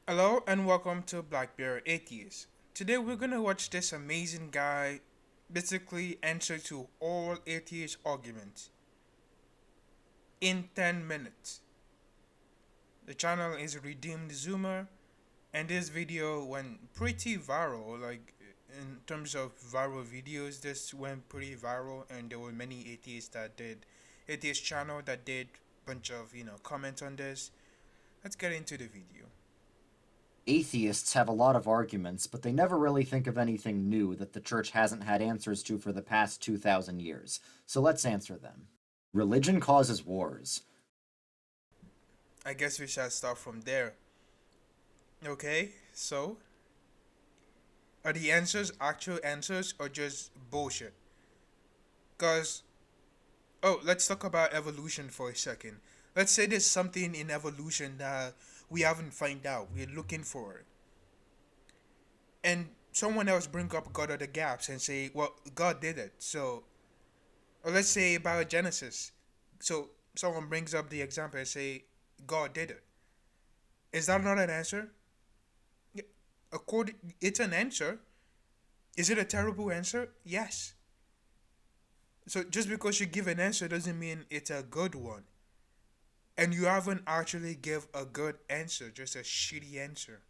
Hello and welcome to Black Bear Atheist. Today we're gonna watch this amazing guy basically answer to all atheist arguments in 10 minutes. The channel is Redeemed Zoomer and this video went pretty viral, like in terms of viral videos, this went pretty viral and there were many atheist channel that did bunch of, comments on this. Let's get into the video. Atheists have a lot of arguments, but they never really think of anything new that the church hasn't had answers to for the past 2,000 years. So let's answer them. Religion causes wars. I guess we shall start from there. Okay, so are the answers actual answers or just bullshit? Because, oh, let's talk about evolution for a second. Let's say there's something in evolution that we haven't found out. We're looking for it. And someone else bring up God of the gaps and say, well, God did it. So, or let's say biogenesis. So someone brings up the example and say, God did it. Is that not an answer? Yeah, it's an answer. Is it a terrible answer? Yes. So just because you give an answer doesn't mean it's a good one. And you haven't actually give a good answer, just a shitty answer.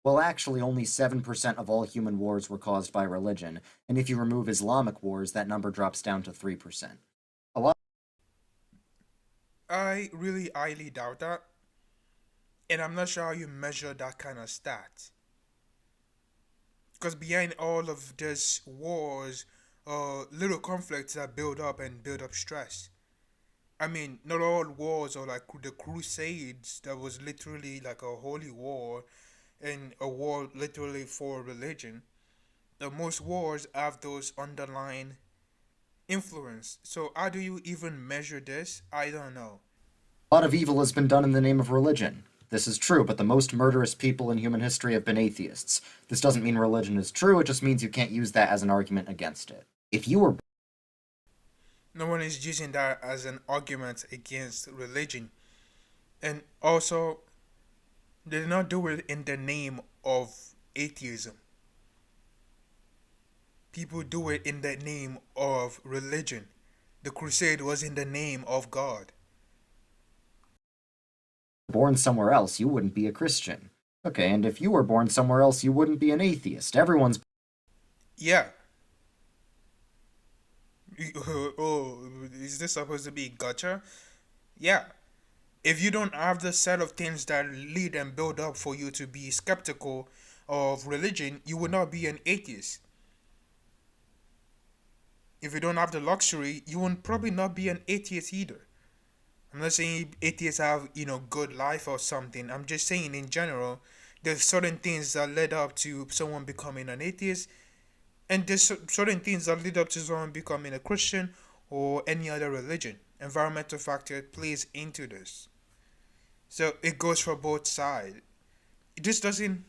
Well, actually, only 7% of all human wars were caused by religion, and if you remove Islamic wars, that number drops down to 3%. A lot I really highly doubt that. And I'm not sure how you measure that kind of stat. Because behind all of this wars, little conflicts that build up and build up stress. I mean, not all wars are like the Crusades, that was literally like a holy war and a war literally for religion. Most wars have those underlying influence. So how do you even measure this? I don't know. of evil has been done in the name of religion. This is true, but the most murderous people in human history have been atheists. This doesn't mean religion is true, it just means you can't use that as an argument against it. If you were No one is using that as an argument against religion. And also, they did not do it in the name of atheism. People do it in the name of religion. The crusade was in the name of God. born somewhere else, you wouldn't be a Christian. Okay, and if you were born somewhere else, you wouldn't be an atheist. Everyone's Yeah. Oh, is this supposed to be gotcha? Yeah. If you don't have the set of things that lead and build up for you to be skeptical of religion, you would not be an atheist. If you don't have the luxury, you would probably not be an atheist either. I'm not saying atheists have, good life or something. I'm just saying in general, there's certain things that led up to someone becoming an atheist, and there's certain things that lead up to someone becoming a Christian or any other religion. Environmental factor plays into this. So it goes for both sides. It just doesn't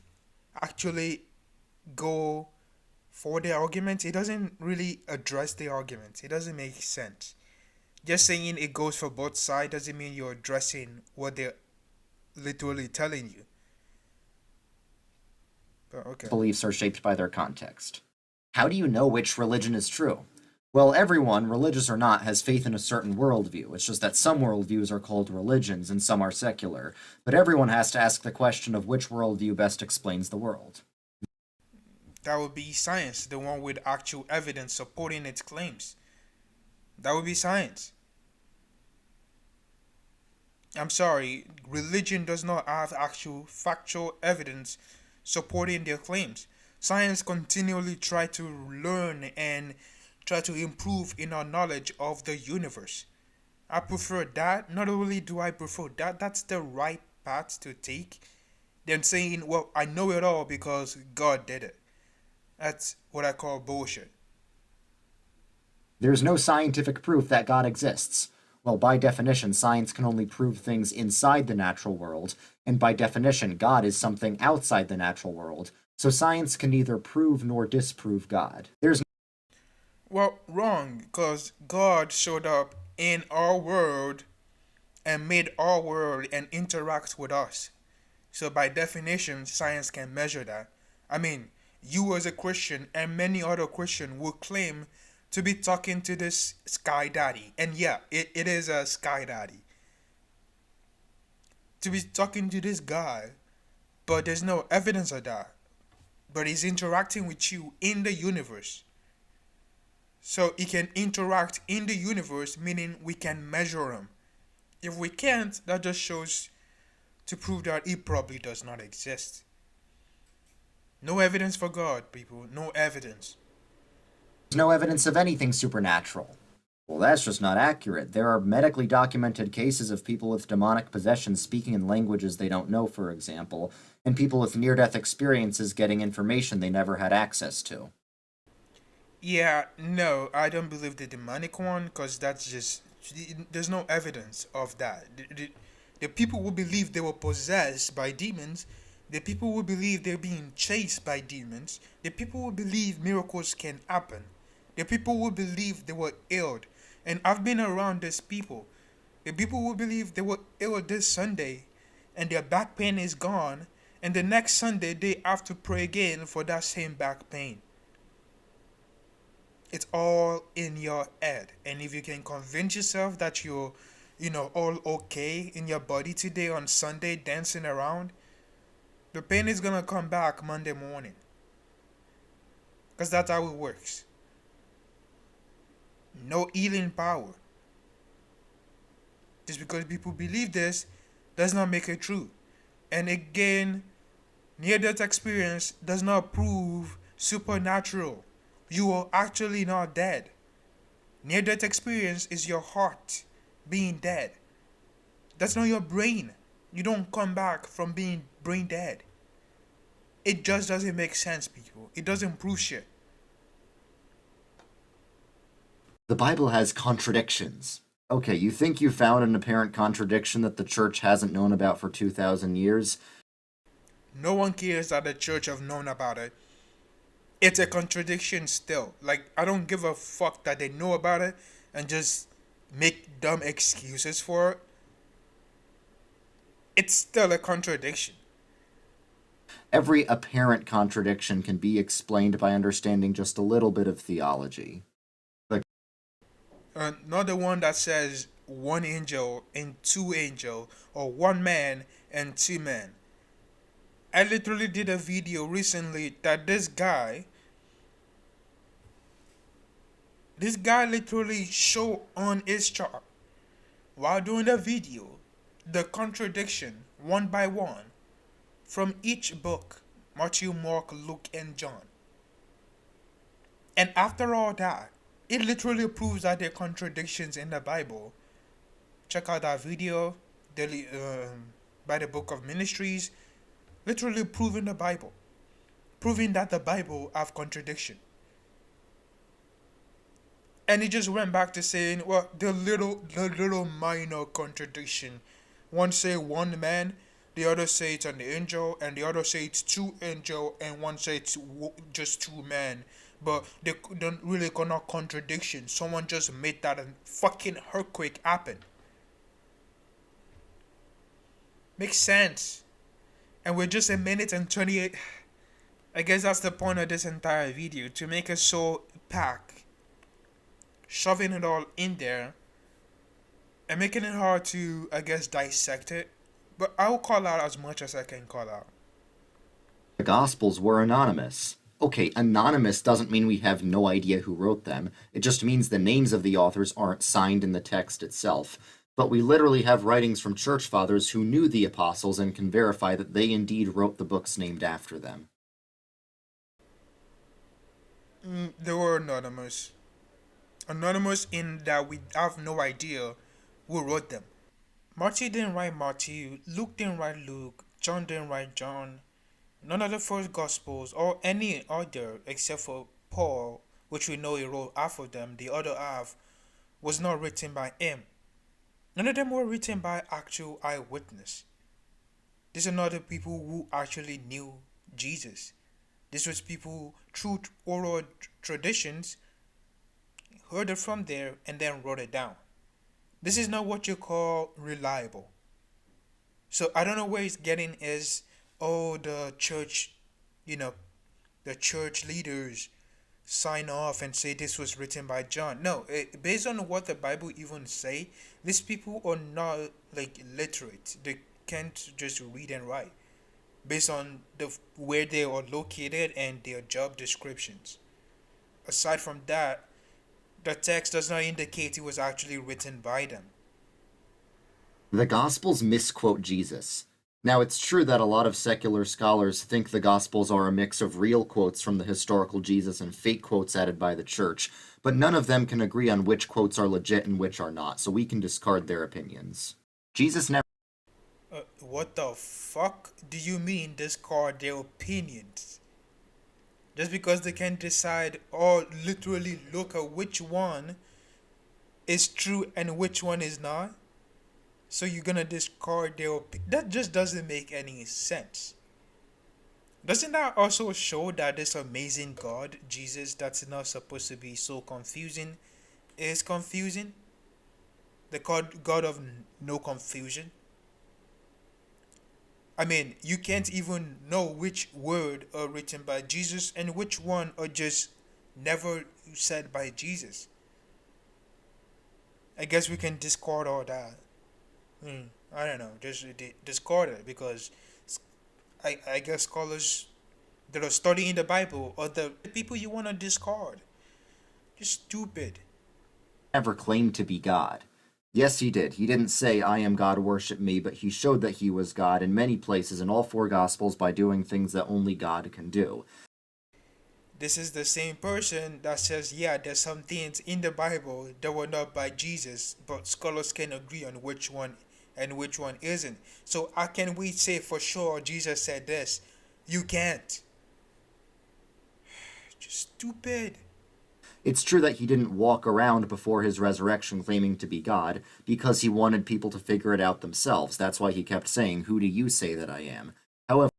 actually go for the argument. It doesn't really address the argument. It doesn't make sense. Just saying it goes for both sides doesn't mean you're addressing what they're literally telling you. But okay. beliefs are shaped by their context. How do you know which religion is true? Well, everyone, religious or not, has faith in a certain worldview. It's just that some worldviews are called religions and some are secular. But everyone has to ask the question of which worldview best explains the world. That would be science, the one with actual evidence supporting its claims. That would be science. I'm sorry, religion does not have actual factual evidence supporting their claims. Science continually try to learn and try to improve in our knowledge of the universe. I prefer that. Not only do I prefer that, that's the right path to take than saying, well, I know it all because God did it. That's what I call bullshit. There's no scientific proof that God exists. Well, by definition, science can only prove things inside the natural world, and by definition, God is something outside the natural world, so science can neither prove nor disprove God. There's Well, wrong, because God showed up in our world and made our world and interact with us. So by definition, science can measure that. I mean, you as a Christian and many other Christians will claim to be talking to this sky daddy. And yeah, it is a sky daddy. To be talking to this guy, but there's no evidence of that. But he's interacting with you in the universe. So he can interact in the universe, meaning we can measure him. If we can't, that just shows to prove that he probably does not exist. No evidence for God, people. No evidence. There's no evidence of anything supernatural. Well, that's just not accurate. There are medically documented cases of people with demonic possession speaking in languages they don't know, for example, and people with near death experiences getting information they never had access to. Yeah, no, I don't believe the demonic one because that's just. There's no evidence of that. The people who believe they were possessed by demons, the people who believe they're being chased by demons, the people who believe miracles can happen, the people who believe they were ill. And I've been around these people. The people who believe they were ill this Sunday and their back pain is gone, and the next Sunday they have to pray again for that same back pain. It's all in your head. And if you can convince yourself that you're, all okay in your body today on Sunday dancing around, the pain is gonna come back Monday morning. Because that's how it works. No healing power. Just because people believe this does not make it true. And again, near death experience does not prove supernatural. You are actually not dead. Near death experience is your heart being dead. That's not your brain. You don't come back from being brain dead. It just doesn't make sense, people. It doesn't prove shit. The Bible has contradictions. Okay, you think you found an apparent contradiction that the church hasn't known about for 2,000 years? No one cares that the church have known about it. It's a contradiction still. Like, I don't give a fuck that they know about it and just make dumb excuses for it. It's still a contradiction. Every apparent contradiction can be explained by understanding just a little bit of theology. Not the one that says one angel and two angel or one man and two men. I literally did a video recently that this guy literally showed on his chart while doing the video the contradiction one by one from each book: Matthew, Mark, Luke, and John. And after all that, it literally proves that there are contradictions in the Bible. Check out that video by the Book of Ministries, literally proving the Bible, proving that the Bible have contradiction. And he just went back to saying, well, the little minor contradiction. One say one man, the other say it's an angel, and the other say it's two angel, and one say it's just two men. But they don't really gonna contradiction. Someone just made that a fucking earthquake happen. Makes sense. And we're just a minute and 28. I guess that's the point of this entire video, to make it so packed, shoving it all in there and making it hard to, I guess, dissect it. But I'll call out as much as I can call out. The Gospels were anonymous. Okay, anonymous doesn't mean we have no idea who wrote them. It just means the names of the authors aren't signed in the text itself. But we literally have writings from church fathers who knew the apostles and can verify that they indeed wrote the books named after them. They were anonymous. Anonymous in that we have no idea who wrote them. Matthew didn't write Matthew, Luke didn't write Luke, John didn't write John. None of the first Gospels, or any other except for Paul, which we know he wrote half of them, the other half was not written by him. None of them were written by actual eyewitness. These are not the people who actually knew Jesus. This was people through oral traditions, heard it from there, and then wrote it down. This is not what you call reliable. So I don't know where he's getting is, oh, the church, you know, the church leaders sign off and say this was written by John. No, based on what the Bible even say, these people are not like literate. They can't just read and write based on the where they are located and their job descriptions. Aside from that, the text does not indicate it was actually written by them. The Gospels misquote Jesus. Now, it's true that a lot of secular scholars think the Gospels are a mix of real quotes from the historical Jesus and fake quotes added by the church, but none of them can agree on which quotes are legit and which are not, so we can discard their opinions. Jesus never What the fuck do you mean discard their opinions? Just because they can decide or literally look at which one is true and which one is not? So you're gonna discard their that just doesn't make any sense. Doesn't that also show that this amazing God, Jesus, that's not supposed to be so confusing, is confusing? The God of no confusion? I mean, you can't even know which word are written by Jesus and which one are just never said by Jesus. I guess we can discard all that. I don't know, just discard it because I guess scholars that are studying the Bible are the people you want to discard. Just stupid. claimed to be God. Yes, he did. He didn't say, I am God, worship me, but he showed that he was God in many places in all four Gospels by doing things that only God can do. This is the same person that says, yeah, there's some things in the Bible that were not by Jesus, but scholars can agree on which one and which one isn't. So how can we say for sure Jesus said this? You can't. Just stupid. It's true that he didn't walk around before his resurrection claiming to be God, because he wanted people to figure it out themselves. That's why he kept saying, Who do you say that I am? However,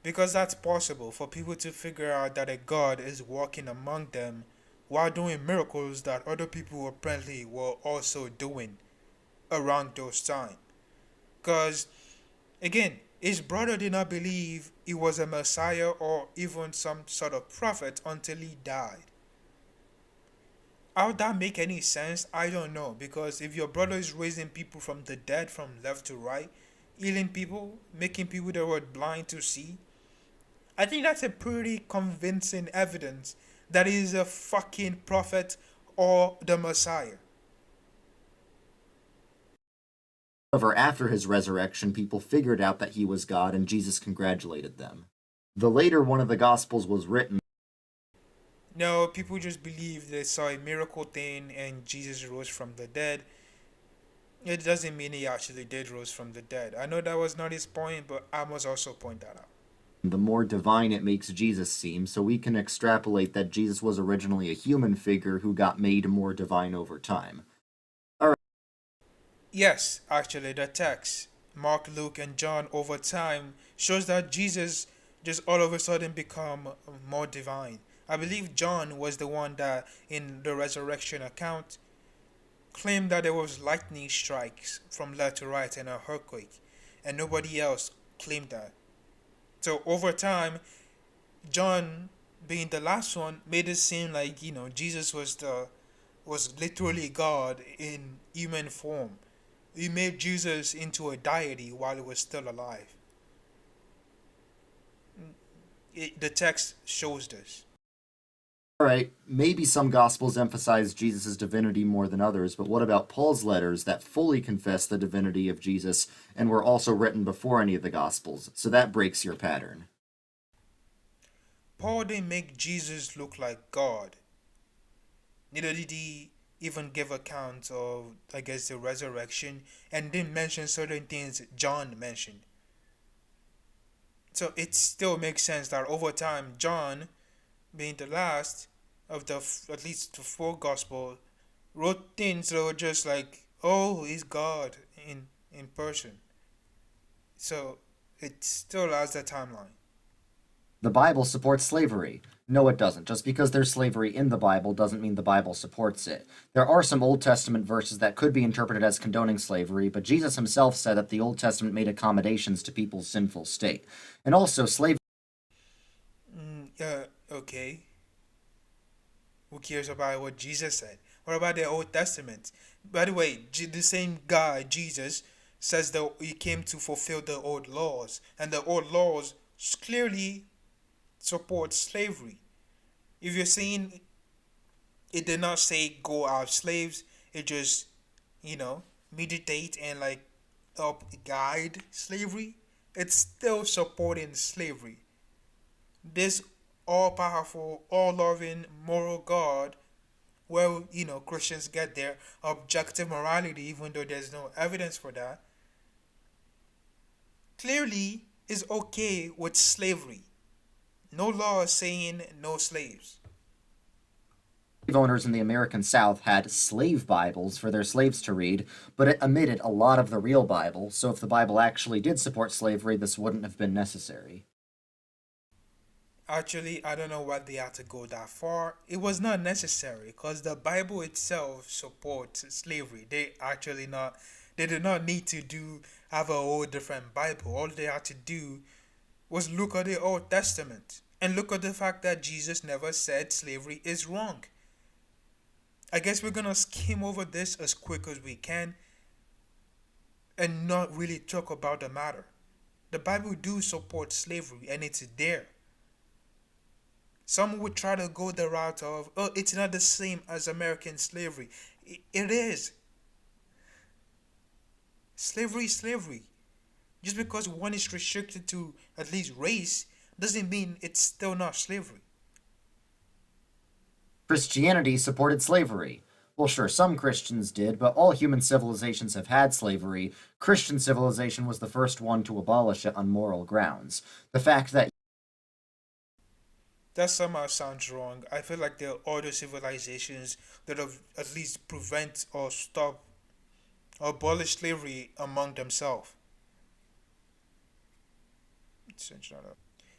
Because that's possible for people to figure out that a God is walking among them while doing miracles that other people apparently were also doing around those times. Because, again, his brother did not believe he was a Messiah or even some sort of prophet until he died. How would that make any sense? I don't know. Because if your brother is raising people from the dead from left to right, healing people, making people that were blind to see, I think that's a pretty convincing evidence that he is a fucking prophet or the Messiah. after his resurrection, people figured out that he was God and Jesus congratulated them. The later one of the Gospels was written. No, people just believe they saw a miracle thing and Jesus rose from the dead. It doesn't mean he actually did rose from the dead. I know that was not his point, but I must also point that out. The more divine it makes Jesus seem, so we can extrapolate that Jesus was originally a human figure who got made more divine over time. Yes, actually, the text, Mark, Luke, and John over time shows that Jesus just all of a sudden become more divine. I believe John was the one that in the resurrection account claimed that there was lightning strikes from left to right and a earthquake, and nobody else claimed that. So over time, John being the last one made it seem like Jesus was literally God in human form. He made Jesus into a deity while he was still alive. The text shows this. Alright, maybe some Gospels emphasize Jesus' divinity more than others, but what about Paul's letters that fully confess the divinity of Jesus and were also written before any of the Gospels? So that breaks your pattern. Paul didn't make Jesus look like God. Neither did he even give account of, I guess, the resurrection and didn't mention certain things John mentioned. So it still makes sense that over time, John, being the last of the at least the four gospel, wrote things that were just like, oh, he's God in person. So it still has that timeline. The Bible supports slavery. No, it doesn't. Just because there's slavery in the Bible doesn't mean the Bible supports it. There are some Old Testament verses that could be interpreted as condoning slavery, but Jesus himself said that the Old Testament made accommodations to people's sinful state. And also, slavery. Okay. Who cares about what Jesus said? What about the Old Testament? By the way, the same guy, Jesus, says that he came to fulfill the old laws, and the old laws clearly support slavery. If you're saying it did not say go out slaves, it just, you know, meditate and like help guide slavery, it's still supporting slavery. This all powerful, all loving, moral God, well, Christians get their objective morality, even though there's no evidence for that, clearly is okay with slavery. No law is saying no slaves. Owners in the American South had slave Bibles for their slaves to read, but it omitted a lot of the real Bible, so if the Bible actually did support slavery, this wouldn't have been necessary. Actually, I don't know why they had to go that far. It was not necessary because the Bible itself supports slavery. They did not need to have a whole different Bible. All they had to do was look at the Old Testament and look at the fact that Jesus never said slavery is wrong. I guess we're gonna skim over this as quick as we can and not really talk about the matter. The Bible do support slavery and it's there. Some would try to go the route of, oh, it's not the same as American slavery. It is. Slavery is slavery. Just because one is restricted to at least race doesn't mean it's still not slavery. Christianity supported slavery. Well, sure, some Christians did, but all human civilizations have had slavery. Christian civilization was the first one to abolish it on moral grounds. The fact that somehow sounds wrong. I feel like there are other civilizations that have at least prevent or stop or abolish slavery among themselves.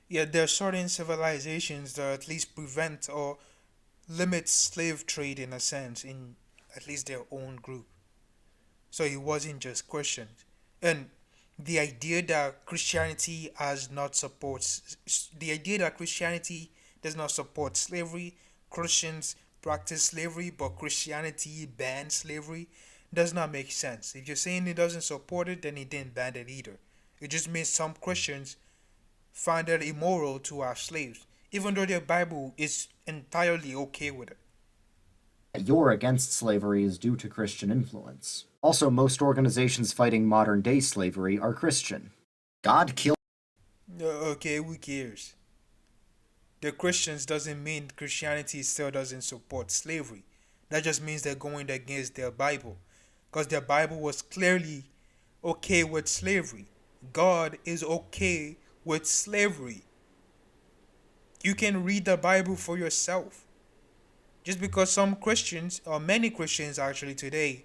Yeah, there are certain civilizations that at least prevent or limit slave trade in a sense in at least their own group. So it wasn't just Christians. And the idea that Christianity does not support slavery, Christians practice slavery, but Christianity bans slavery, does not make sense. If you're saying it doesn't support it, then it didn't ban it either. It just means some Christians find it immoral to have slaves, even though their Bible is entirely okay with it. you're against slavery is due to Christian influence. Also, most organizations fighting modern day slavery are Christian. God killed. Okay, who cares? The Christians doesn't mean Christianity still doesn't support slavery. That just means they're going against their Bible. Because their Bible was clearly okay with slavery. God is okay with slavery. You can read the Bible for yourself. Just because some Christians, or many Christians actually today,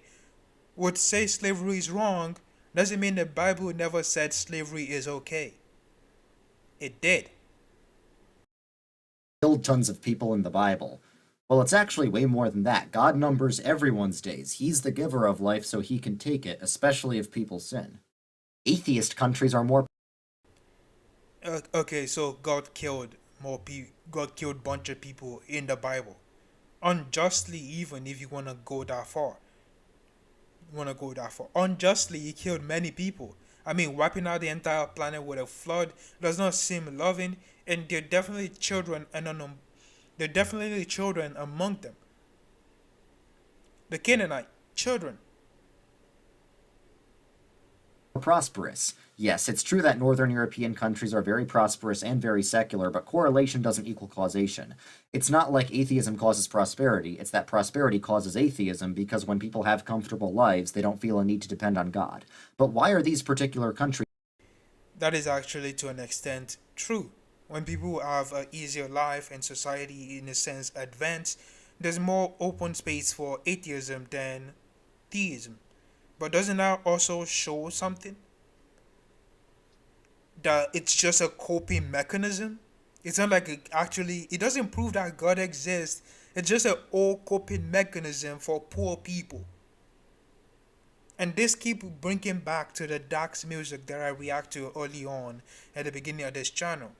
would say slavery is wrong, doesn't mean the Bible never said slavery is okay. It did. Killed tons of people in the Bible. Well, it's actually way more than that. God numbers everyone's days. He's the giver of life, so he can take it, especially if people sin. Atheist countries are more. Okay, so God killed more people. God killed bunch of people in the Bible, unjustly. Even if you wanna go that far, unjustly, He killed many people. I mean, wiping out the entire planet with a flood does not seem loving, and there are definitely children, and there are definitely children among them. The Canaanite children. Prosperous. Yes, it's true that Northern European countries are very prosperous and very secular, but correlation doesn't equal causation. It's not like atheism causes prosperity, it's that prosperity causes atheism because when people have comfortable lives, they don't feel a need to depend on God. But why are these particular countries? That is actually to an extent true. When people have an easier life and society, in a sense, advance, there's more open space for atheism than theism. But doesn't that also show something? That it's just a coping mechanism? It's not like it doesn't prove that God exists. It's just an old coping mechanism for poor people. And this keep bringing back to the dark music that I react to early on at the beginning of this channel.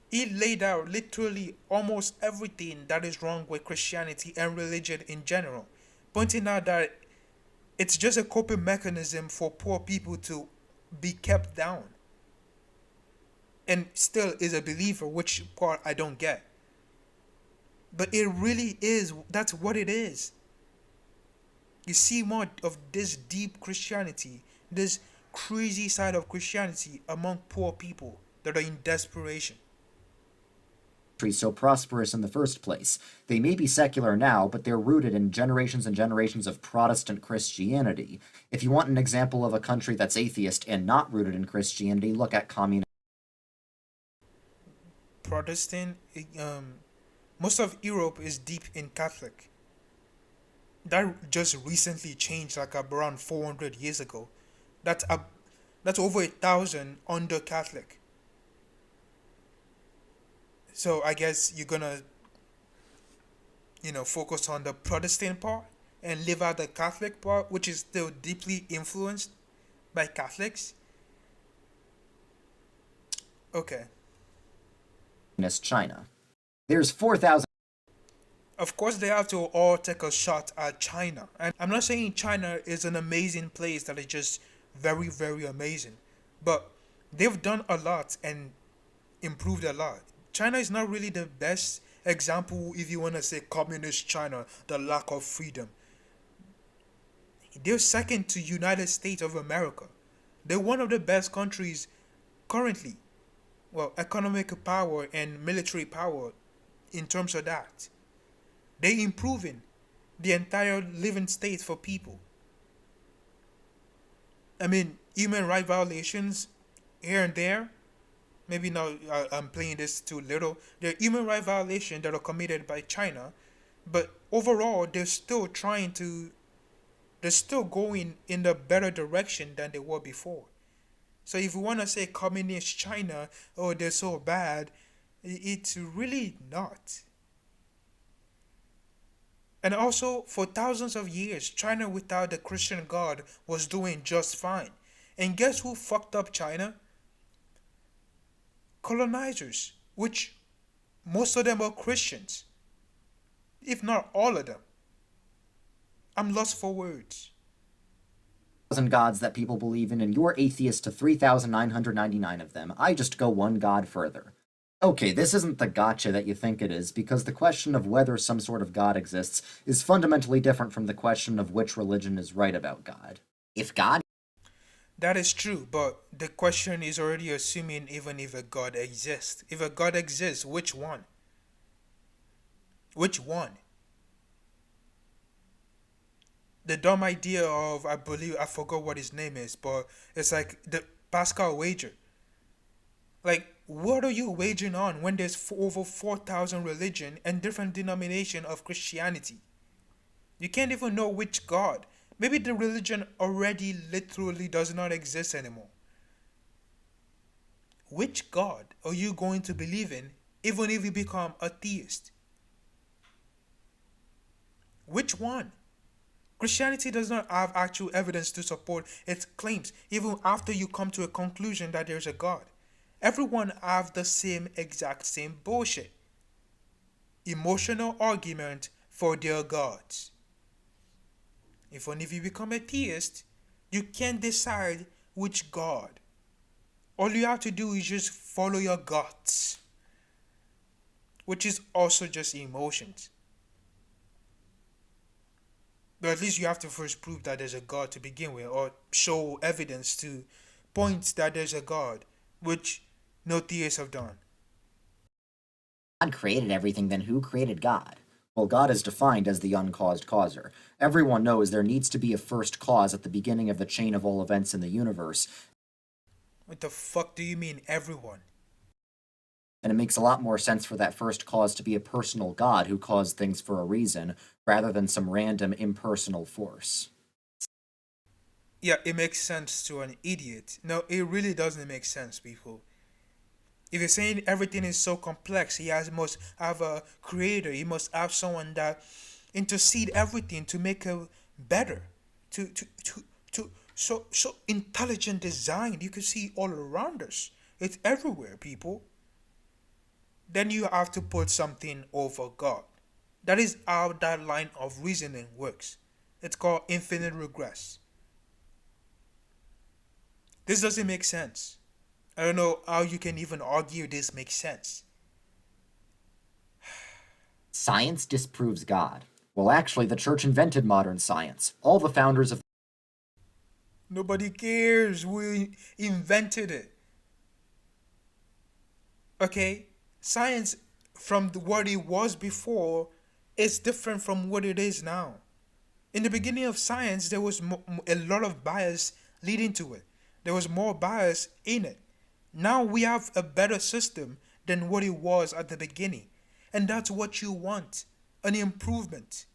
He laid out literally almost everything that is wrong with Christianity and religion in general, pointing out that it's just a coping mechanism for poor people to be kept down, and still is a believer, which part I don't get. But it really is, that's what it is. You see more of this deep Christianity, this crazy side of Christianity among poor people that are in desperation. So prosperous in the first place. They may be secular now, but they're rooted in generations and generations of Protestant Christianity. If you want an example of a country that's atheist and not rooted in Christianity, look at communism. Protestant, most of Europe is deep in Catholic. That just recently changed, like around 400 years ago. That's over 1,000 under Catholic. So I guess you're gonna, focus on the Protestant part and leave out the Catholic part, which is still deeply influenced by Catholics. Okay. China. There's 4,000. Of course, they have to all take a shot at China. And I'm not saying China is an amazing place that is just very, very amazing. But they've done a lot and improved a lot. China is not really the best example if you want to say communist China, the lack of freedom. They're second to United States of America. They're one of the best countries currently. Well, economic power and military power in terms of that. They're improving the entire living state for people. I mean, human rights violations here and there. Maybe now I'm playing this too little. There are human rights violations that are committed by China, but overall, they're still going in the better direction than they were before. So if you want to say communist China, oh, they're so bad, it's really not. And also, for thousands of years, China without the Christian God was doing just fine. And guess who fucked up China? Colonizers, which most of them are Christians, if not all of them. I'm lost for words. Gods that people believe in, and you're atheist to 3,999 of them. I just go one god further. Okay, this isn't the gotcha that you think it is, because the question of whether some sort of god exists is fundamentally different from the question of which religion is right about God. If God... That is true, but the question is already assuming even if a God exists. If a God exists, which one? Which one? The dumb idea of, I forgot what his name is, but it's like the Pascal wager. Like, what are you wagering on when there's over 4,000 religion and different denomination of Christianity? You can't even know which God. Maybe the religion already literally does not exist anymore. Which God are you going to believe in even if you become a theist? Which one? Christianity does not have actual evidence to support its claims even after you come to a conclusion that there's a God. Everyone have the exact same bullshit. Emotional argument for their gods. Even if you become a theist, you can't decide which God. All you have to do is just follow your guts, which is also just emotions. But at least you have to first prove that there's a God to begin with, or show evidence to point that there's a God, which no theists have done. God created everything, then who created God? Well, God is defined as the uncaused causer. Everyone knows there needs to be a first cause at the beginning of the chain of all events in the universe. What the fuck do you mean, everyone? And it makes a lot more sense for that first cause to be a personal God who caused things for a reason, rather than some random impersonal force. Yeah, it makes sense to an idiot. No, it really doesn't make sense, people. If you're saying everything is so complex, must have a creator. He must have someone that intercede everything to make it better. To intelligent design. You can see all around us. It's everywhere, people. Then you have to put something over God. That is how that line of reasoning works. It's called infinite regress. This doesn't make sense. I don't know how you can even argue this makes sense. Science disproves God. Well, actually, the church invented modern science. All the founders of Nobody cares. We invented it. Okay? Science, from what it was before, is different from what it is now. In the beginning of science, there was a lot of bias leading to it. There was more bias in it. Now we have a better system than what it was at the beginning. And that's what you want, an improvement.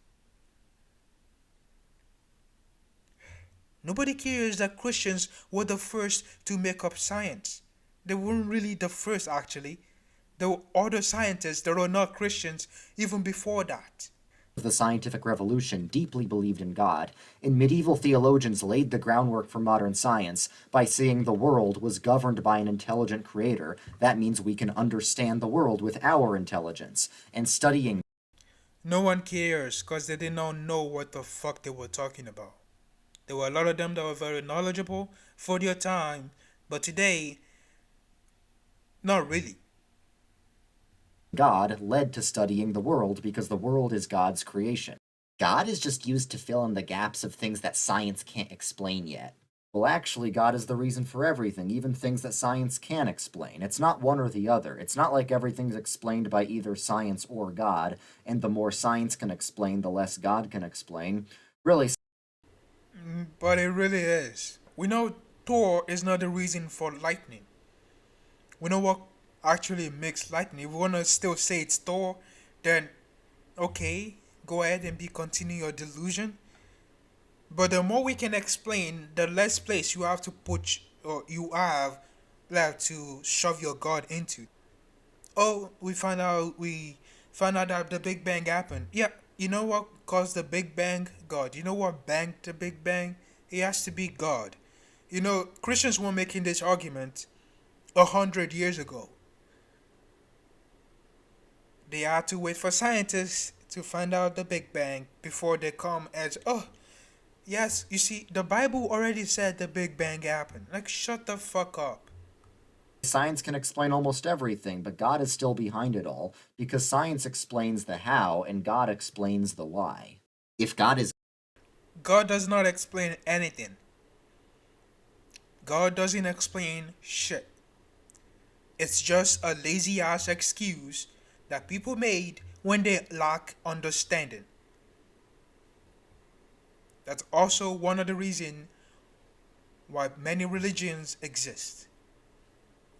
Nobody cares that Christians were the first to make up science. They weren't really the first, actually. There were other scientists that were not Christians even before that. the scientific revolution deeply believed in God, and medieval theologians laid the groundwork for modern science by saying the world was governed by an intelligent creator. That means we can understand the world with our intelligence, and studying No one cares because they did not know what the fuck they were talking about. There were a lot of them that were very knowledgeable for their time, but today, not really. God led to studying the world because the world is God's creation. God is just used to fill in the gaps of things that science can't explain yet. Well, actually, God is the reason for everything, even things that science can explain. It's not one or the other. It's not like everything's explained by either science or God, and the more science can explain, the less God can explain. Really, But it really is. We know Thor is not the reason for lightning. We know what actually makes lightning. If we want to still say it's Thor, then okay, go ahead and continue your delusion. But the more we can explain, the less place you have to put or you have like to shove your God into. Oh, we found out that the Big Bang happened. Yeah, you know what caused the Big Bang? God. You know what banged the Big Bang? It has to be God. You know, Christians were making this argument 100 years ago. They had to wait for scientists to find out the Big Bang before they come as, oh, yes, you see, the Bible already said the Big Bang happened. Like, shut the fuck up. science can explain almost everything, but God is still behind it all, because science explains the how and God explains the why. If God is God does not explain anything. God doesn't explain shit. It's just a lazy ass excuse that people made when they lack understanding. That's also one of the reasons why many religions exist.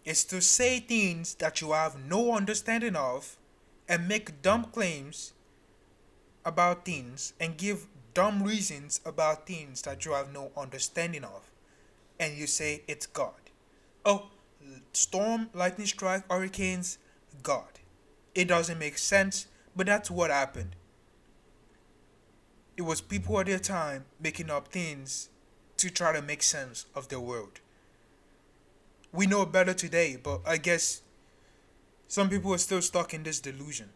It's to say things that you have no understanding of and make dumb claims about things and give dumb reasons about things that you have no understanding of. And you say it's God. Oh, storm, lightning strike, hurricanes, God. It doesn't make sense, but that's what happened. It was people at their time making up things to try to make sense of the world. We know better today, but I guess some people are still stuck in this delusion.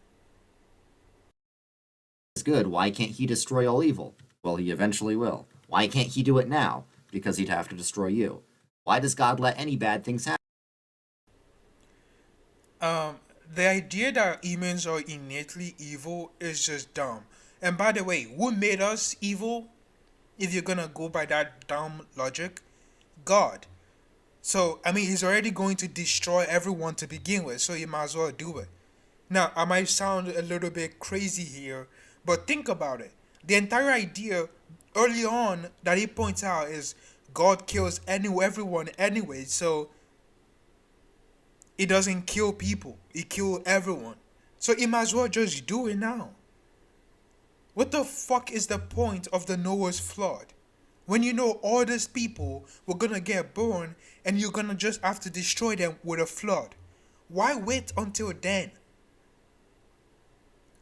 good, why can't he destroy all evil? Well, he eventually will. Why can't he do it now? Because he'd have to destroy you. Why does God let any bad things happen? Um, the idea that humans are innately evil is just dumb. And by the way, who made us evil? If you're gonna go by that dumb logic, God. So I mean, he's already going to destroy everyone to begin with, so you might as well do it. Now, I might sound a little bit crazy here, but think about it. The entire idea early on that he points out is God kills everyone anyway, so he doesn't kill people. He kills everyone. So he might as well just do it now. What the fuck is the point of the Noah's flood? When you know all these people were gonna get burned and you're gonna just have to destroy them with a flood. Why wait until then?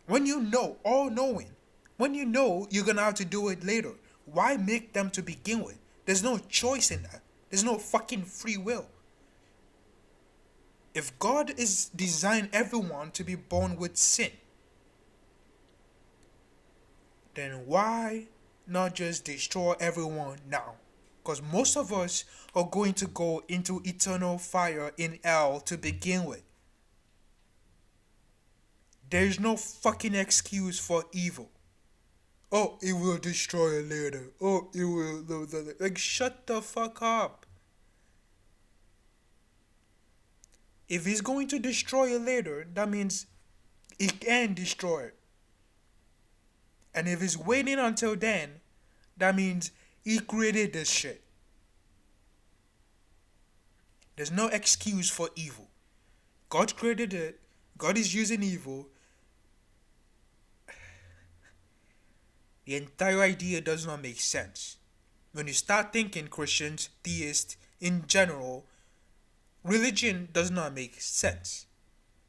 When you know, all knowing, when you know you're gonna have to do it later, why make them to begin with? There's no choice in that. There's no fucking free will. If God is designed everyone to be born with sin, then why not just destroy everyone now? Because most of us are going to go into eternal fire in hell to begin with. There's no fucking excuse for evil. Oh, it will destroy it later. Oh, it will. Like, shut the fuck up. If he's going to destroy it later, that means he can destroy it. And if he's waiting until then, that means he created this shit. There's no excuse for evil. God created it. God is using evil. The entire idea does not make sense. When you start thinking Christians, theists, in general, religion does not make sense.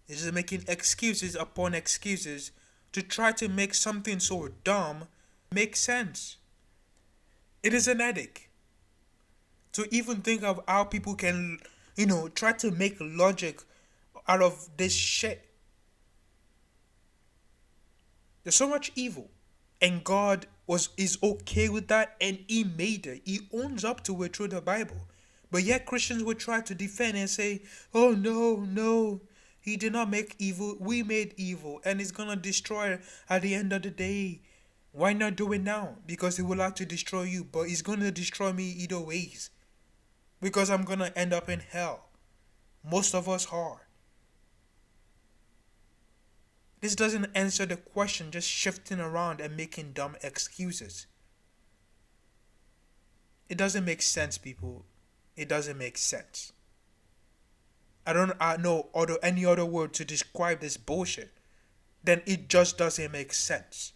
It's just making excuses upon excuses to try to make something so dumb make sense. It is an headache to even think of how people can, try to make logic out of this shit. There's so much evil, and God is okay with that, and He made it. He owns up to it through the Bible. But yet Christians would try to defend and say, "Oh no, no, He did not make evil. We made evil, and it's gonna destroy it at the end of the day." Why not do it now? Because He will have to destroy you, but He's gonna destroy me either ways. Because I'm gonna end up in hell. Most of us are. This doesn't answer the question, just shifting around and making dumb excuses. It doesn't make sense, people. It doesn't make sense. I don't know any other word to describe this bullshit. Then it just doesn't make sense.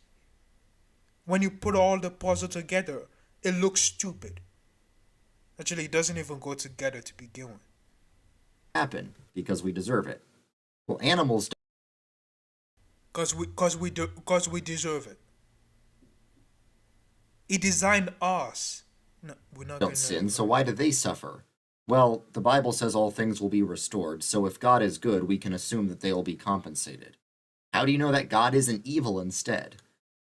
When you put all the puzzle together, it looks stupid. Actually, it doesn't even go together to begin with. Happen because we deserve it. Well, animals Cause we deserve it. He designed us. No, we're not don't gonna. sin, so why do they suffer? Well, the Bible says all things will be restored, so if God is good, we can assume that they will be compensated. How do you know that God isn't evil instead?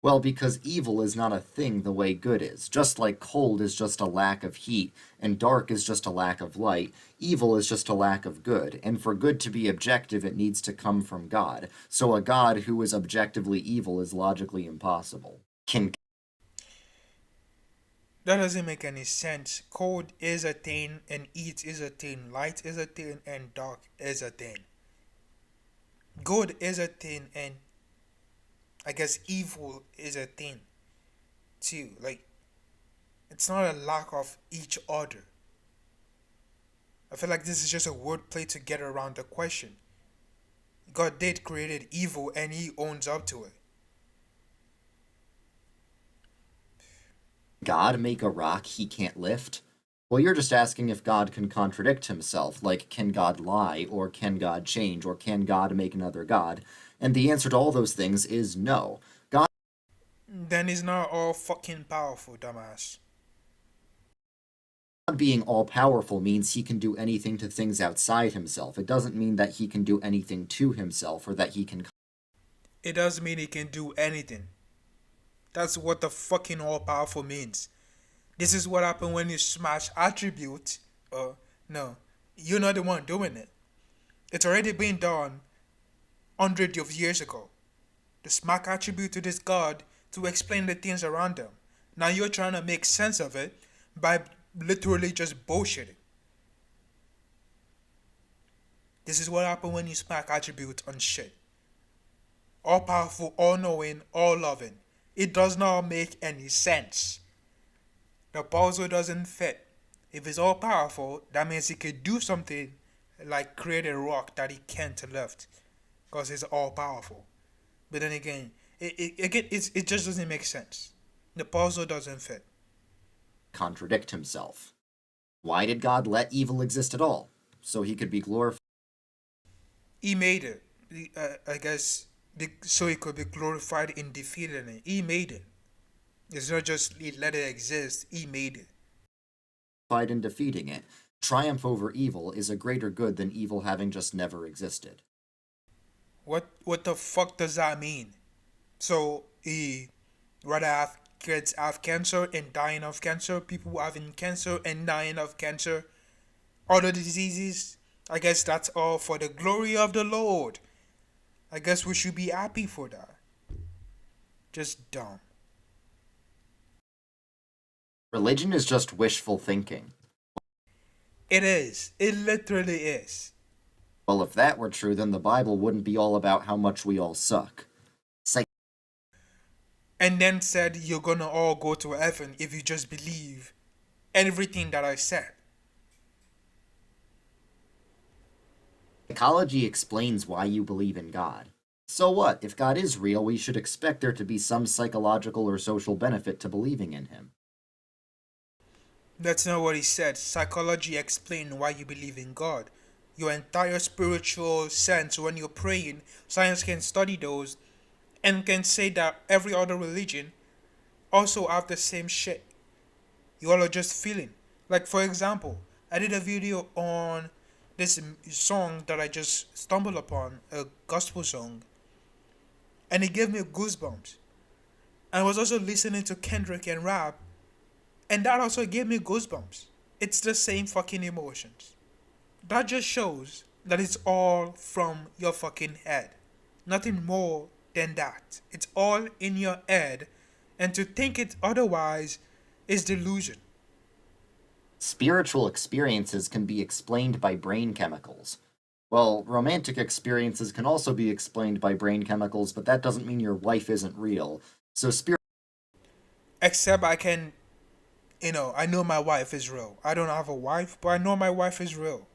Well, because evil is not a thing the way good is. Just like cold is just a lack of heat, and dark is just a lack of light, evil is just a lack of good. And for good to be objective, it needs to come from God. So a God who is objectively evil is logically impossible. That doesn't make any sense. Cold is a thing, and heat is a thing. Light is a thing, and dark is a thing. Good is a thing, and I guess evil is a thing too. Like, it's not a lack of each other. I feel like this is just a wordplay to get around the question. God did created evil, and He owns up to it. God make a rock he can't lift? Well, you're just asking if God can contradict himself, like can God lie, or can God change, or can God make another God? And the answer to all those things is no. God Then He's not all fucking powerful, dumbass. being all powerful means he can do anything to things outside himself. It doesn't mean that he can do anything to himself or that he can. It doesn't mean He can do anything. That's what the fucking all powerful means. This is what happened when you smash attribute. No, you're not the one doing it. It's already been done hundreds of years ago. The smack attribute to this god to explain the things around them. Now you're trying to make sense of it by literally just bullshitting. This is what happened when you smack attribute on shit. All powerful, all knowing, all loving. It does not make any sense. The puzzle doesn't fit. If it's all powerful, that means He could do something like create a rock that He can't lift, because He's all powerful. But then again, it just doesn't make sense. The puzzle doesn't fit. Contradict himself. Why did God let evil exist at all? So he could be glorified. He made it. I guess so it could be glorified in defeating it. He made it. It's not just he let it exist. He made it. Fight in defeating it. Triumph over evil is a greater good than evil having just never existed. What the fuck does that mean? So he rather have kids have cancer and dying of cancer, people having cancer and dying of cancer, other diseases. I guess that's all for the glory of the Lord. I guess we should be happy for that. Just dumb. Religion is just wishful thinking. It is. It literally is. Well, if that were true, then the Bible wouldn't be all about how much we all suck. And then said you're gonna all go to heaven if you just believe everything that I said. Psychology explains why you believe in God. So what? If God is real, we should expect there to be some psychological or social benefit to believing in him. That's not what he said. Psychology explains why you believe in God. Your entire spiritual sense when you're praying, science can study those and can say that every other religion also have the same shit. You all are just feeling. Like for example, I did a video on this song that I just stumbled upon, a gospel song, and it gave me goosebumps. I was also listening to Kendrick and rap, and that also gave me goosebumps. It's the same fucking emotions. That just shows that it's all from your fucking head. Nothing more than that. It's all in your head, and to think it otherwise is delusion. Spiritual experiences can be explained by brain chemicals. Well, romantic experiences can also be explained by brain chemicals, but that doesn't mean your wife isn't real. So Except I can, I know my wife is real. I don't have a wife, but I know my wife is real.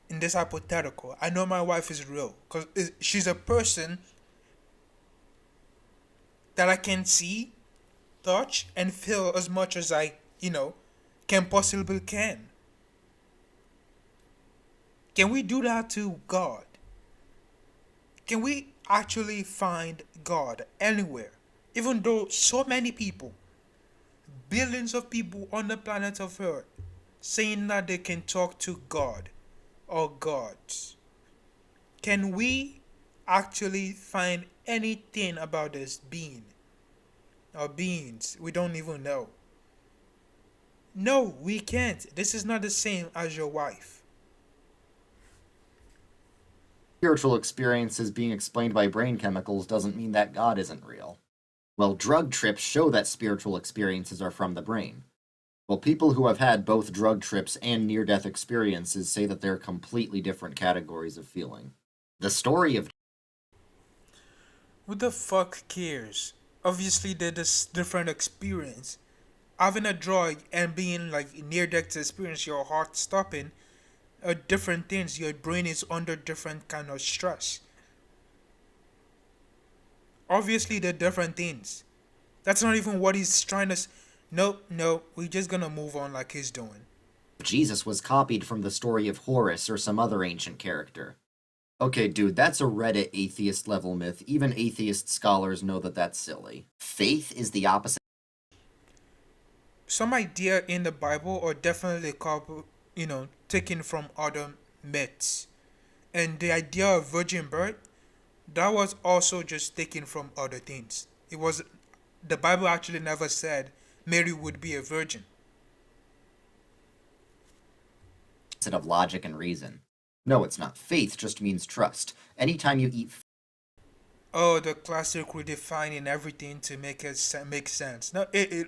In this hypothetical, I know my wife is real because she's a person that I can see, touch, and feel as much as I can possibly can. Can we do that to God? Can we actually find God anywhere? Even though so many people, billions of people on the planet of Earth, saying that they can talk to God or gods. Can we actually find anything about this being or beings we don't even know? No, we can't. This is not the same as your wife. spiritual experiences being explained by brain chemicals doesn't mean that God isn't real. Well, drug trips show that spiritual experiences are from the brain. Well, people who have had both drug trips and near death experiences say that they're completely different categories of feeling. The story of Who the fuck cares? Obviously, they're just different experience. Having a drug and being like near death experience, your heart stopping, are different things. Your brain is under different kind of stress. Obviously, they're different things. That's not even what he's trying to. Nope, nope. We're just gonna move on like he's doing. Jesus was copied from the story of Horus or some other ancient character. Okay, dude, that's a Reddit atheist level myth. Even atheist scholars know that that's silly. Faith is the opposite. Some idea in the Bible are definitely taken from other myths. And the idea of virgin birth, that was also just taken from other things. It was the Bible actually never said Mary would be a virgin. Of logic and reason. No, it's not. Faith just means trust. Anytime you eat Oh, the classic redefining everything to make sense. No,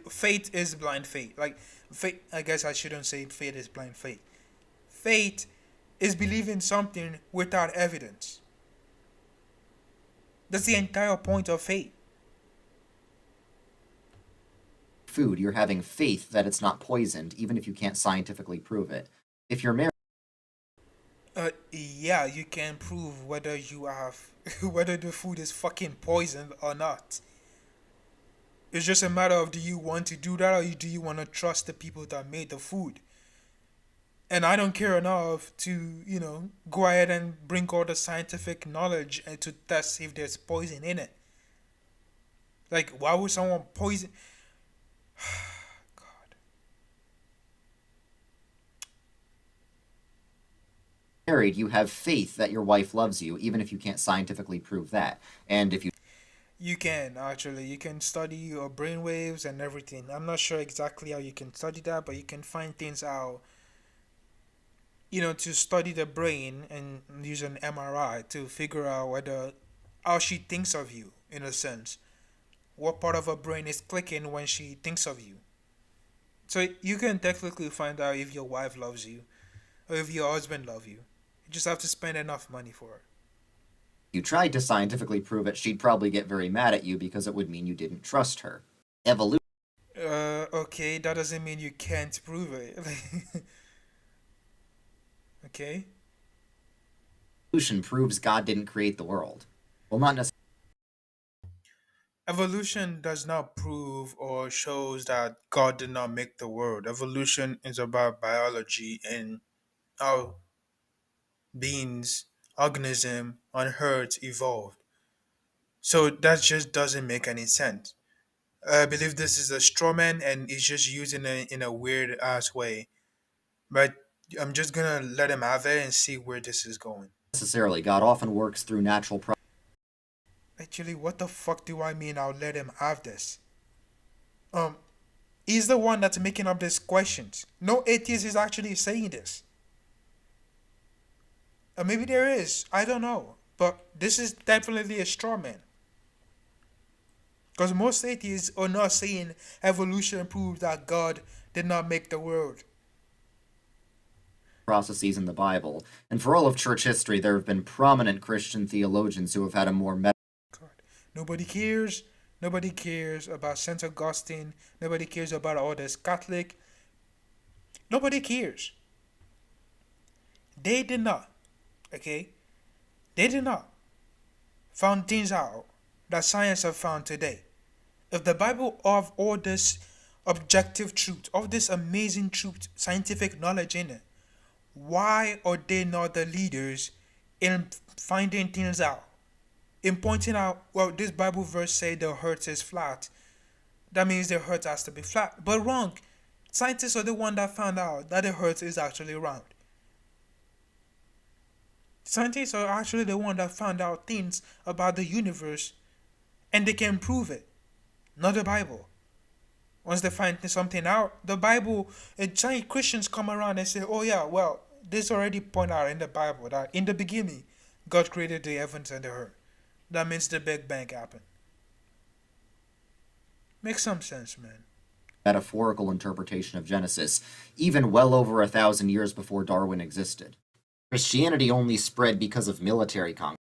faith is blind faith. Like faith, I guess I shouldn't say faith is blind faith. Faith is believing something without evidence. That's the entire point of faith. food, you're having faith that it's not poisoned, even if you can't scientifically prove it. If you're married, Yeah, you can prove whether you have whether the food is fucking poisoned or not. It's just a matter of do you want to do that or do you want to trust the people that made the food? And I don't care enough to, go ahead and bring all the scientific knowledge and to test if there's poison in it. Like, why would someone poison? God. Married, you have faith that your wife loves you, even if you can't scientifically prove that. And if you You can actually. You can study your brain waves and everything. I'm not sure exactly how you can study that, but you can find things out, to study the brain and use an MRI to figure out whether how she thinks of you, in a sense. What part of her brain is clicking when she thinks of you. So you can technically find out if your wife loves you or if your husband loves you. You just have to spend enough money for it. you tried to scientifically prove it, she'd probably get very mad at you because it would mean you didn't trust her. Evolution Okay, that doesn't mean you can't prove it. Okay? proves God didn't create the world. Well, not necessarily. Evolution does not prove or shows that God did not make the world. Evolution is about biology and how beings, organism on Earth evolved. So that just doesn't make any sense. I believe this is a straw man and he's just using it in a weird ass way. But I'm just gonna let him have it and see where this is going. God often works through natural Actually, what the fuck do I mean I'll let him have this? Um, he's the one that's making up these questions. No atheist is actually saying this. Maybe there is. I don't know. But this is definitely a straw man. Because most atheists are not saying evolution proves that God did not make the world. processes in the Bible. And for all of church history, there have been prominent Christian theologians who have had a more God. Nobody cares. Nobody cares about St. Augustine. Nobody cares about all this Catholic. Nobody cares. They did not. Okay? They did not found things out that science have found today. If the Bible of all this objective truth, of this amazing truth, scientific knowledge in it, why are they not the leaders in finding things out? In pointing out, well, this Bible verse say the earth is flat. That means the earth has to be flat. But wrong. Scientists are the one that found out that the earth is actually round. Scientists are actually the one that found out things about the universe and they can prove it. Not the Bible. Once they find something out, the Bible, and giant Christians come around and say, oh yeah, well, this already point out in the Bible that in the beginning, God created the heavens and the earth. That means the Big Bang happened. Makes some sense, man. metaphorical interpretation of Genesis, even well over 1,000 years before Darwin existed. Christianity only spread because of military conquest.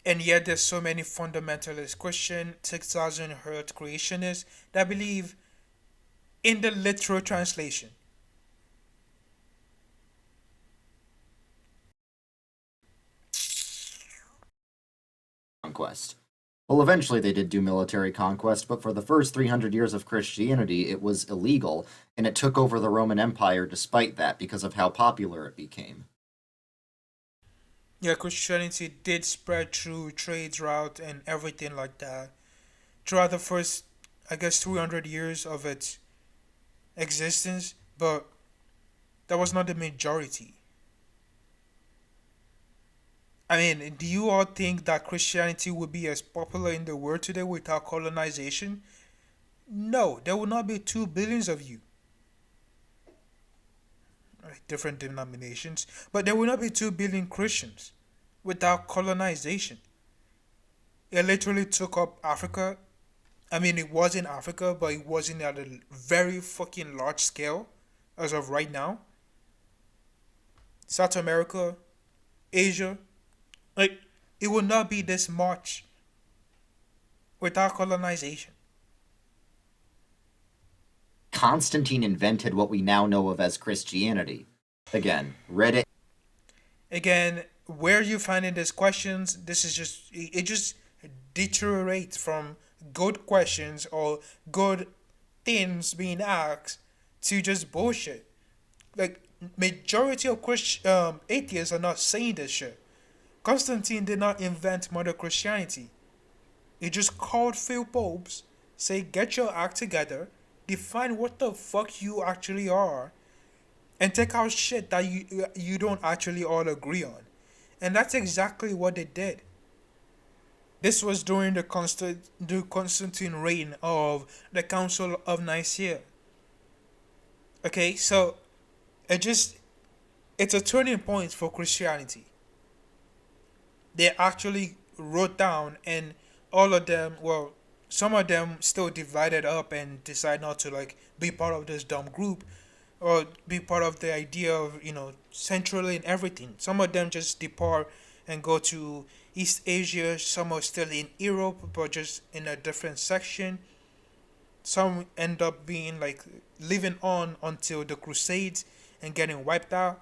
And yet there's so many fundamentalist Christian 6,000 Earth creationists that believe in the literal translation. Well, eventually they did do military conquest, but for the first 300 years of Christianity, it was illegal, and it took over the Roman Empire despite that because of how popular it became. Yeah, Christianity did spread through trades route and everything like that throughout the first, I guess, 300 years of its existence, but that was not the majority. I mean, do you all think that Christianity would be as popular in the world today without colonization? No, there would not be 2 billions of you. Right, different denominations, but there will not be 2 billion Christians without colonization. It literally took up Africa. I mean, it was in Africa, but it wasn't at a very fucking large scale as of right now. South America, Asia, like it would not be this much without colonization. Constantine invented what we now know of as Christianity. Again, Reddit. Again, where you finding these questions, this is just it just deteriorates from good questions or good things being asked to just bullshit. Like majority of atheists are not saying this shit. Constantine did not invent modern Christianity. He just called few popes, say get your act together, define what the fuck you actually are, and take out shit that you don't actually all agree on. And that's exactly what they did. This was during the Constantine reign of the Council of Nicaea. Okay, so it just it's a turning point for Christianity. They actually wrote down, and all of them, well, some of them still divided up and decide not to like be part of this dumb group or be part of the idea of centrally in everything. Some of them just depart and go to East Asia. Some are still in Europe but just in a different section. Some end up being like living on until the Crusades and getting wiped out.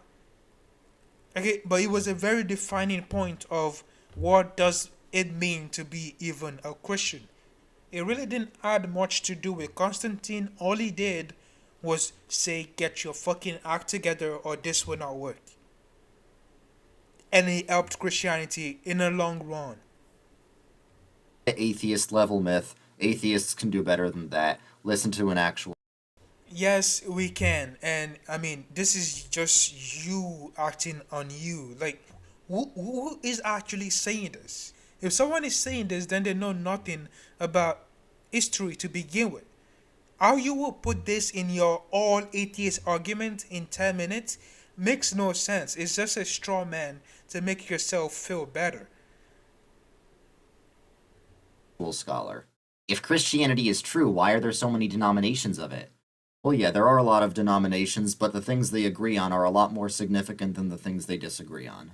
Okay, but it was a very defining point of what does it mean to be even a Christian. It really didn't add much to do with Constantine. All he did was say, get your fucking act together or this will not work. And he helped Christianity in the long run. The atheist level myth. Atheists can do better than that. Listen to an actual. Yes, we can. And I mean, this is just you acting on you. Like, who is actually saying this? If someone is saying this, then they know nothing about history to begin with. How you will put this in your all atheist argument in 10 minutes makes no sense. It's just a straw man to make yourself feel better. Scholar. If Christianity is true, why are there so many denominations of it? Well, yeah, there are a lot of denominations, but the things they agree on are a lot more significant than the things they disagree on.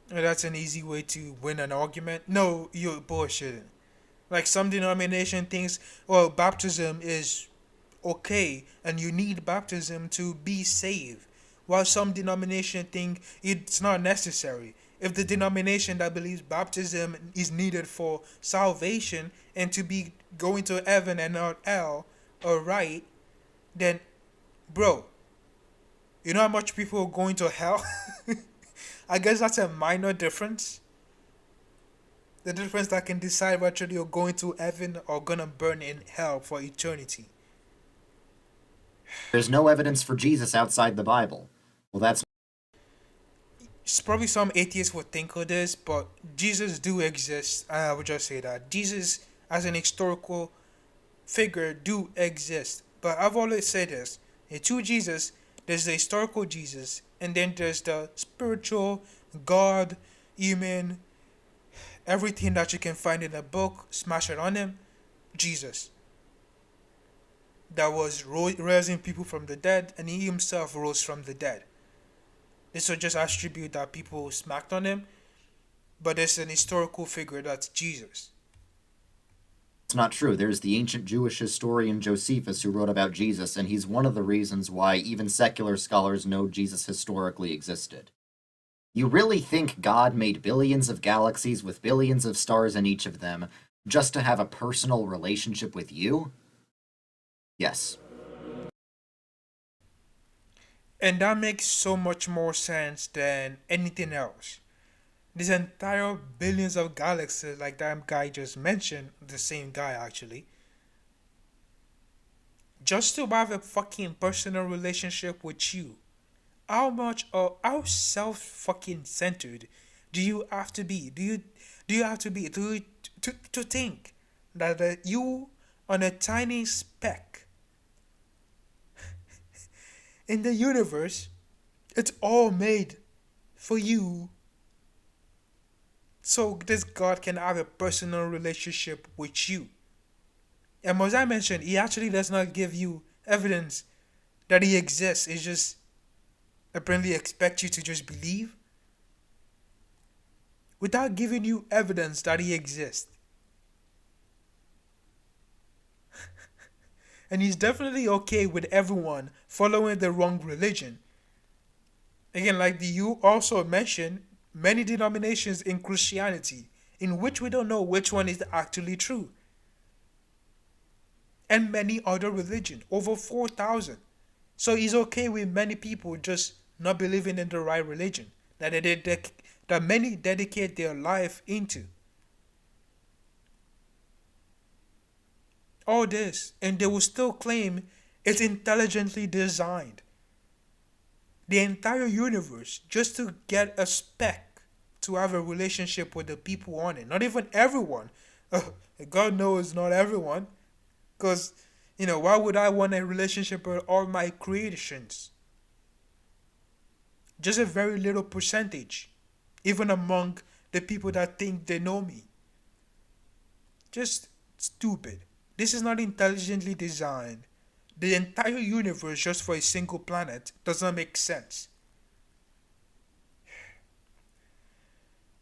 That's an easy way to win an argument. No, you're bullshitting. Like some denomination thinks, well, baptism is okay and you need baptism to be saved. While some denomination think it's not necessary. If the denomination that believes baptism is needed for salvation and to be going to heaven and not hell, alright, then bro, you know how much people are going to hell? I guess that's a minor difference. The difference that can decide whether you're going to heaven or gonna burn in hell for eternity. There's no evidence for Jesus outside the Bible. Well, that's Probably some atheists would think of this, but Jesus do exist. I would just say that Jesus, as an historical figure, do exist. But I've always said this: in two Jesus, there's the historical Jesus, and then there's the spiritual God, human, everything that you can find in a book. Smash it on him, Jesus. That was raising people from the dead, and he himself rose from the dead. This was just attribute that people smacked on him, but there's an historical figure that's Jesus. not true. There's the ancient Jewish historian Josephus who wrote about Jesus, and he's one of the reasons why even secular scholars know Jesus historically existed. You really think God made billions of galaxies with billions of stars in each of them just to have a personal relationship with you? Yes. And that makes so much more sense than anything else. This entire billions of galaxies, like that guy just mentioned, the same guy actually, just to have a fucking personal relationship with you. How much or how self fucking centered do you have to be? Do you have to be to think that you on a tiny speck in the universe, it's all made for you. So this God can have a personal relationship with you. And as I mentioned, he actually does not give you evidence that he exists. It's just apparently expect you to just believe without giving you evidence that he exists. And he's definitely okay with everyone following the wrong religion. Again, like you also mentioned, many denominations in Christianity in which we don't know which one is actually true. And many other religions, over 4,000. So he's okay with many people just not believing in the right religion that many dedicate their life into. All this, and they will still claim it's intelligently designed. The entire universe just to get a speck to have a relationship with the people on it. Not even everyone. God knows not everyone. Because, why would I want a relationship with all my creations? Just a very little percentage, even among the people that think they know me. Just stupid. This is not intelligently designed. The entire universe just for a single planet does not make sense.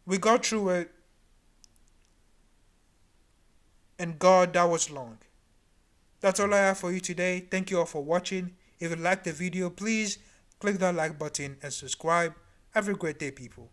We got through it, and God, that was long. That's all I have for you today. Thank you all for watching. If you liked the video, please click that like button and subscribe. Have a great day, people.